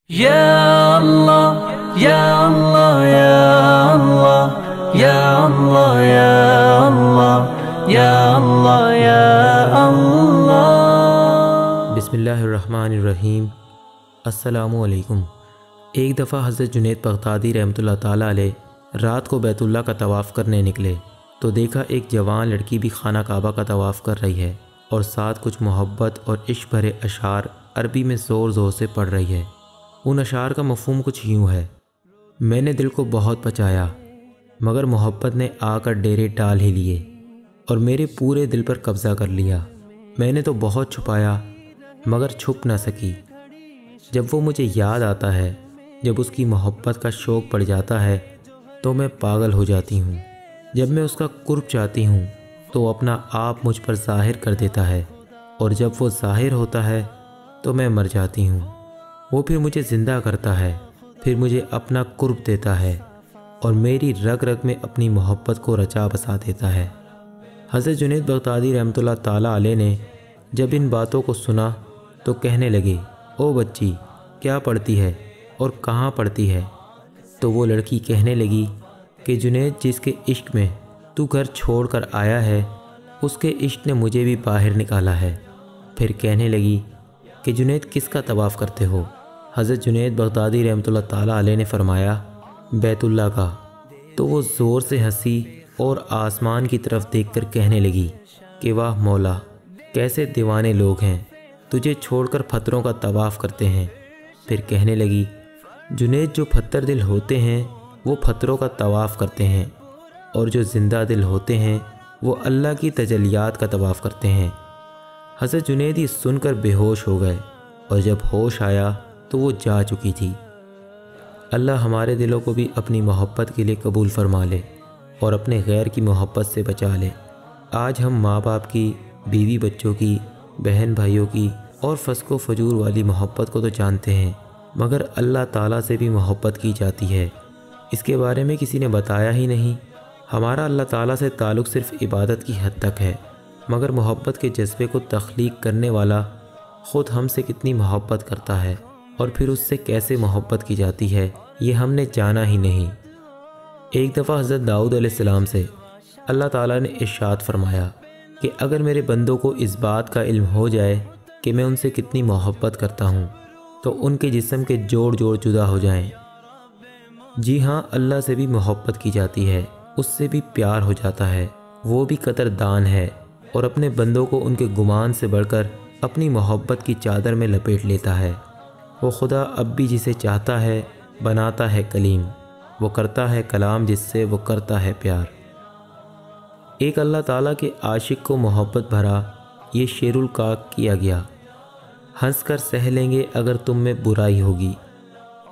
या अल्लाह या अल्लाह या अल्लाह या अल्लाह या अल्लाह या अल्लाह या अल्लाह। बिस्मिल्लाहिर्रहमानिर्रहीम। अस्सलामु अलैकुम। एक दफ़ा हज़रत जुनैद बगदादी रहमतुल्लाह ताला अलैह रात को बैतुल्लाह का तवाफ़ करने निकले तो देखा एक जवान लड़की भी खाना काबा का तवाफ़ कर रही है और साथ कुछ मोहब्बत और इश्क भरे अशार अरबी में ज़ोर ज़ोर से पढ़ रही है। उन अशार का मफ़हूम कुछ यूँ है, मैंने दिल को बहुत बचाया मगर मोहब्बत ने आकर डेरे डाल ही लिए और मेरे पूरे दिल पर कब्ज़ा कर लिया। मैंने तो बहुत छुपाया मगर छुप ना सकी। जब वो मुझे याद आता है, जब उसकी मोहब्बत का शौक़ पड़ जाता है तो मैं पागल हो जाती हूँ। जब मैं उसका कुर्ब चाहती हूँ तो अपना आप मुझ पर ज़ाहिर कर देता है और जब वो ज़ाहिर होता है तो मैं मर जाती हूँ। वो फिर मुझे ज़िंदा करता है, फिर मुझे अपना कुर्ब देता है और मेरी रग रग में अपनी मोहब्बत को रचा बसा देता है। हज़रत जुनैद बगदादी रहमतुल्लाह ताला अलैह ने जब इन बातों को सुना तो कहने लगे, ओ बच्ची, क्या पढ़ती है और कहाँ पढ़ती है? तो वो लड़की कहने लगी कि जुनैद, जिसके इश्क में तू घर छोड़ कर आया है उसके इश्क ने मुझे भी बाहर निकाला है। फिर कहने लगी कि जुनैद, किसका तवाफ़ करते हो? हज़रत जुनैद बगदादी रहमतुल्लाह ताला अलैह ने फरमाया, बैतुल्लाह का। तो वो ज़ोर से हंसी और आसमान की तरफ देखकर कहने लगी कि वाह मौला, कैसे दीवाने लोग हैं, तुझे छोड़कर पत्थरों का तवाफ़ करते हैं। फिर कहने लगी, जुनैद, जो पत्थर दिल होते हैं वो पत्थरों का तवाफ़ करते हैं और जो ज़िंदा दिल होते हैं वो अल्लाह की तजलियात का तवाफ़ करते हैं। हज़रत जुनैद ही सुनकर बेहोश हो गए और जब होश आया तो वो जा चुकी थी। अल्लाह हमारे दिलों को भी अपनी मोहब्बत के लिए कबूल फरमा ले और अपने गैर की मोहब्बत से बचा ले। आज हम माँ बाप की, बीवी बच्चों की, बहन भाइयों की और फस्को फजूर वाली मोहब्बत को तो जानते हैं मगर अल्लाह ताला से भी मोहब्बत की जाती है, इसके बारे में किसी ने बताया ही नहीं। हमारा अल्लाह ताला से ताल्लुक़ सिर्फ़ इबादत की हद तक है मगर मोहब्बत के जज्बे को तख्लीक करने वाला ख़ुद हमसे कितनी मोहब्बत करता है और फिर उससे कैसे मोहब्बत की जाती है ये हमने जाना ही नहीं। एक दफ़ा हज़रत दाऊद अलैहिस्सलाम से अल्लाह ताला ने इरशाद फरमाया कि अगर मेरे बंदों को इस बात का इल्म हो जाए कि मैं उनसे कितनी मोहब्बत करता हूँ तो उनके जिस्म के जोड़ जोड़ जुदा हो जाएं। जी हाँ, अल्लाह से भी मोहब्बत की जाती है, उससे भी प्यार हो जाता है। वो भी कदरदान है और अपने बंदों को उनके गुमान से बढ़कर अपनी मोहब्बत की चादर में लपेट लेता है। वो खुदा अब भी जिसे चाहता है बनाता है कलीम, वो करता है कलाम जिससे वो करता है प्यार। एक अल्लाह ताला के आशिक को मोहब्बत भरा ये शेरुल काक किया गया, हंस कर सह लेंगे अगर तुम में बुराई होगी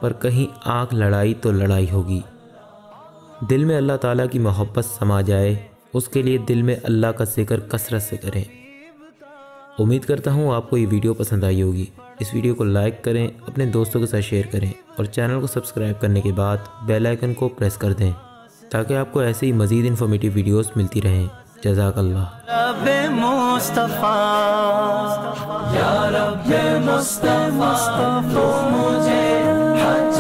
पर कहीं आँख लड़ाई तो लड़ाई होगी। दिल में अल्लाह ताला की मोहब्बत समा जाए उसके लिए दिल में अल्लाह का जिक्र कसरत से करें। उम्मीद करता हूँ आपको ये वीडियो पसंद आई होगी। इस वीडियो को लाइक करें, अपने दोस्तों के साथ शेयर करें और चैनल को सब्सक्राइब करने के बाद बेल आइकन को प्रेस कर दें ताकि आपको ऐसे ही मज़ीद इन्फॉर्मेटिव वीडियोस मिलती रहें। जज़ाकल्लाह। रब्बे मुस्तफा या रब्बे मुस्तफा, तो मुझे हज